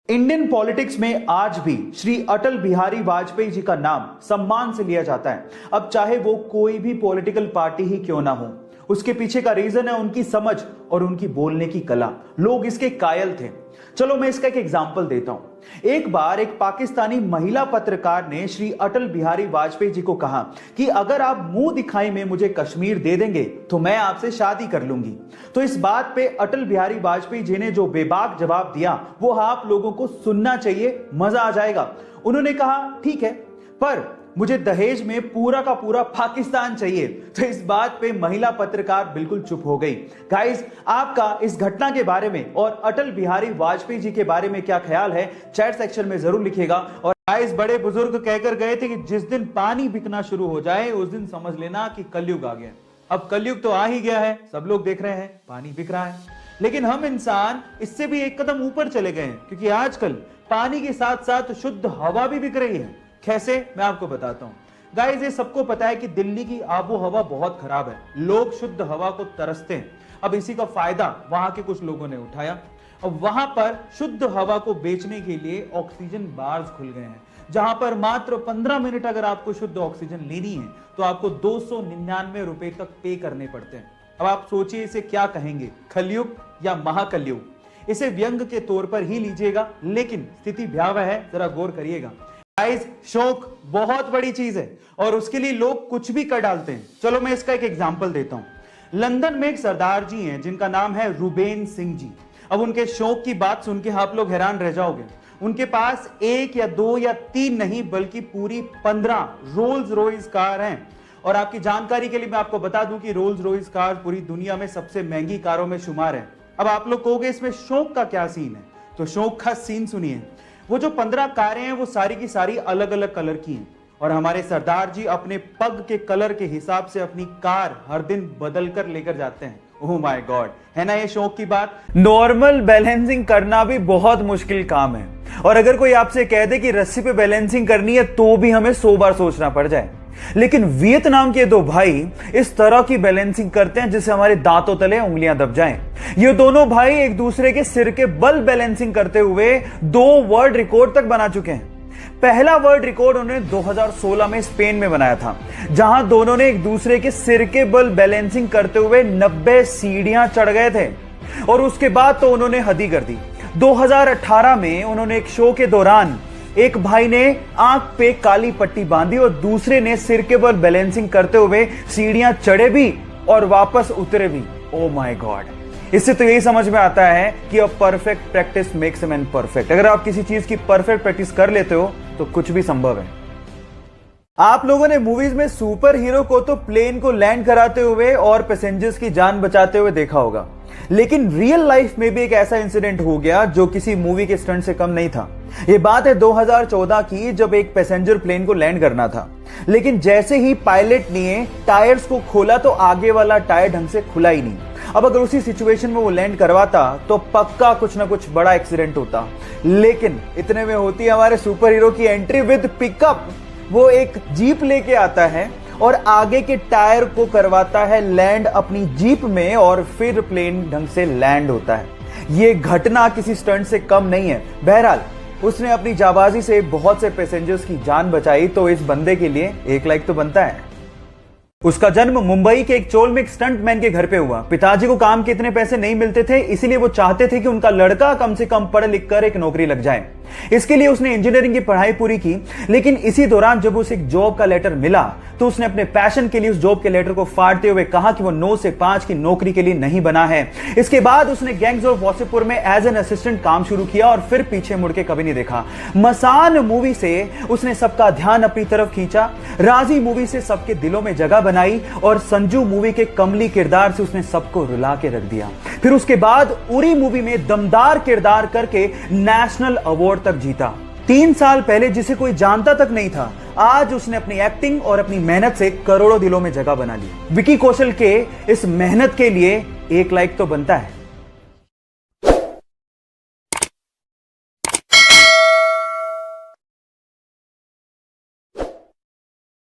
Indian politics में आज भी श्री अटल बिहारी वाजपेयी जी का नाम सम्मान से लिया जाता है। अब चाहे वो कोई भी पॉलिटिकल पार्टी ही क्यों ना हो, उसके पीछे का रीजन है उनकी समझ और उनकी बोलने की कला। लोग इसके कायल थे। चलो मैं इसका एक एग्जांपल देता हूं। एक बार एक पाकिस्तानी महिला पत्रकार ने श्री अटल बिहारी वाजपेयी जी को कहा कि अगर आप मुंह दिखाई में मुझे कश्मीर दे देंगे तो मैं आपसे शादी कर लूंगी। तो इस बात पे अटल बिहारी वाजपेयी जी ने जो बेबाक जवाब दिया वो आप लोगों को सुनना चाहिए, मजा आ जाएगा। उन्होंने कहा ठीक है, पर मुझे दहेज में पूरा का पूरा पाकिस्तान चाहिए। तो इस बात पे महिला पत्रकार बिल्कुल चुप हो गई। गाइस, आपका इस घटना के बारे में और अटल बिहारी वाजपेयी जी के बारे में क्या ख्याल है, चैट सेक्शन में जरूर लिखिएगा। और गाइस, बड़े बुजुर्ग कहकर गए थे कि जिस दिन पानी बिकना शुरू हो जाए उस दिन समझ लेना कि कलयुग आ गया। अब कलयुग तो आ ही गया है, सब लोग देख रहे हैं पानी बिक रहा है। लेकिन हम इंसान इससे भी एक कदम ऊपर चले गए हैं, क्योंकि आजकल पानी के साथ साथ शुद्ध हवा भी बिक रही है। कैसे, मैं आपको बताता हूं। गाइस, ये सबको पता है कि दिल्ली की आबो हवा बहुत खराब है, लोग शुद्ध हवा को तरसते हैं। अब इसी का फायदा वहां के कुछ लोगों ने उठाया और वहां पर शुद्ध हवा को बेचने के लिए ऑक्सीजन बार्स खुल गए हैं, जहां पर मात्र 15 मिनट अगर आपको शुद्ध ऑक्सीजन लेनी है तो आपको 299 रुपए तक पे करने पड़ते हैं। अब आप सोचिए इसे क्या कहेंगे, कलयुग या महाकलयुग। इसे व्यंग के तौर पर ही लीजिएगा, लेकिन स्थिति भयावह है, जरा गौर करिएगा। गाइस, शौक बहुत बड़ी चीज है और उसके लिए लोग कुछ भी कर डालते हैं। चलो मैं इसका एक एग्जांपल देता हूं। लंदन में एक सरदार जी हैं जिनका नाम है रुबेन सिंह जी। अब उनके शौक की बात सुन के आप लोग हैरान रह जाओगे। उनके पास एक या दो या तीन नहीं बल्कि पूरी 15 रोल्स रॉयस कार हैं। और आपकी जानकारी के लिए मैं आपको बता दूं कि रोल्स रॉयस कार पूरी दुनिया में सबसे महंगी कारों में शुमार है। अब आप लोग कहोगे इसमें शौक का क्या सीन है, तो शौक का सीन सुनिए। वो जो 15 कारें हैं वो सारी की सारी अलग अलग कलर की हैं और हमारे सरदार जी अपने पग के कलर के हिसाब से अपनी कार हर दिन बदल कर लेकर जाते हैं। ओह माय गॉड, है ना ये शौक की बात। नॉर्मल बैलेंसिंग करना भी बहुत मुश्किल काम है, और अगर कोई आपसे कह दे कि रस्सी पे बैलेंसिंग करनी है तो भी हमें 100 बार सोचना पड़ जाए। लेकिन वियतनाम के दो भाई इस तरह की बैलेंसिंग करते हैं जिससे हमारे दांतों तले उंगलियां दब जाएं। ये दोनों भाई एक दूसरे के सिर के बल बैलेंसिंग करते हुए 2 वर्ल्ड रिकॉर्ड तक बना चुके हैं। पहला वर्ल्ड रिकॉर्ड उन्होंने 2016 में स्पेन में बनाया था, जहां दोनों ने एक दूसरे के सिर के बल बैलेंसिंग करते हुए 90 सीढ़ियां चढ़ गए थे। और उसके बाद तो उन्होंने हद ही कर दी। 2018 में उन्होंने एक शो के दौरान एक भाई ने आंख पे काली पट्टी बांधी और दूसरे ने सिर के बल बैलेंसिंग करते हुए सीढ़ियां चढ़े भी और वापस उतरे भी। ओ माय गॉड, इससे तो यही समझ में आता है कि अब perfect practice makes a man perfect. अगर आप किसी चीज की परफेक्ट प्रैक्टिस कर लेते हो तो कुछ भी संभव है। आप लोगों ने मूवीज में सुपर हीरो को तो प्लेन को लैंड कराते हुए और पैसेंजर्स की जान बचाते हुए देखा होगा, लेकिन रियल लाइफ में भी एक ऐसा इंसिडेंट हो गया जो किसी मूवी के स्टंट से कम नहीं था। यह बात है 2014 की, जब एक पैसेंजर प्लेन को लैंड करना था, लेकिन जैसे ही पायलट ने टायर्स को खोला तो आगे वाला टायर ढंग से खुला ही नहीं। अब अगर उसी सिचुएशन में वो लैंड करवाता तो पक्का कुछ ना कुछ बड़ा एक्सीडेंट होता। लेकिन इतने में होती है हमारे सुपर हीरो की एंट्री विद पिकअप। वो एक जीप लेके आता है और आगे के टायर को करवाता है लैंड अपनी जीप में और फिर प्लेन ढंग से लैंड होता है। ये घटना किसी स्टंट से कम नहीं है। बहरहाल उसने अपनी जाबाजी से बहुत से पैसेंजर्स की जान बचाई, तो इस बंदे के लिए 1 लाइक तो बनता है। उसका जन्म मुंबई के एक चोल में एक स्टंट मैन के घर पे हुआ। पिताजी को काम के इतने पैसे नहीं मिलते थे, इसीलिए वो चाहते थे कि उनका लड़का कम से कम पढ़ लिख कर एक नौकरी लग जाए। इसके लिए उसने इंजीनियरिंग की पढ़ाई पूरी की, लेकिन इसी दौरान जब उसे एक जॉब का लेटर मिला तो उसने अपने पैशन के लिए उस जॉब के लेटर को फाड़ते हुए कहा कि वो 9 से 5 की नौकरी के लिए नहीं बना है। इसके बाद उसने गैंग्स ऑफ वासेपुर में एज एन असिस्टेंट काम शुरू किया और फिर पीछे मुड़ के कभी नहीं देखा। मसान मूवी से उसने सबका ध्यान अपनी तरफ खींचा, राजी मूवी से सबके दिलों में जगह बनाई और संजू मूवी के कमली किरदार से उसने सबको रुला के रख दिया। फिर उसके बाद उरी मूवी में दमदार किरदार करके नेशनल अवार्ड तक जीता। 3 साल पहले जिसे कोई जानता तक नहीं था, आज उसने अपनी एक्टिंग और अपनी मेहनत से करोड़ों दिलों में जगह बना ली। विकी कौशल के इस मेहनत के लिए 1 लाइक तो बनता है।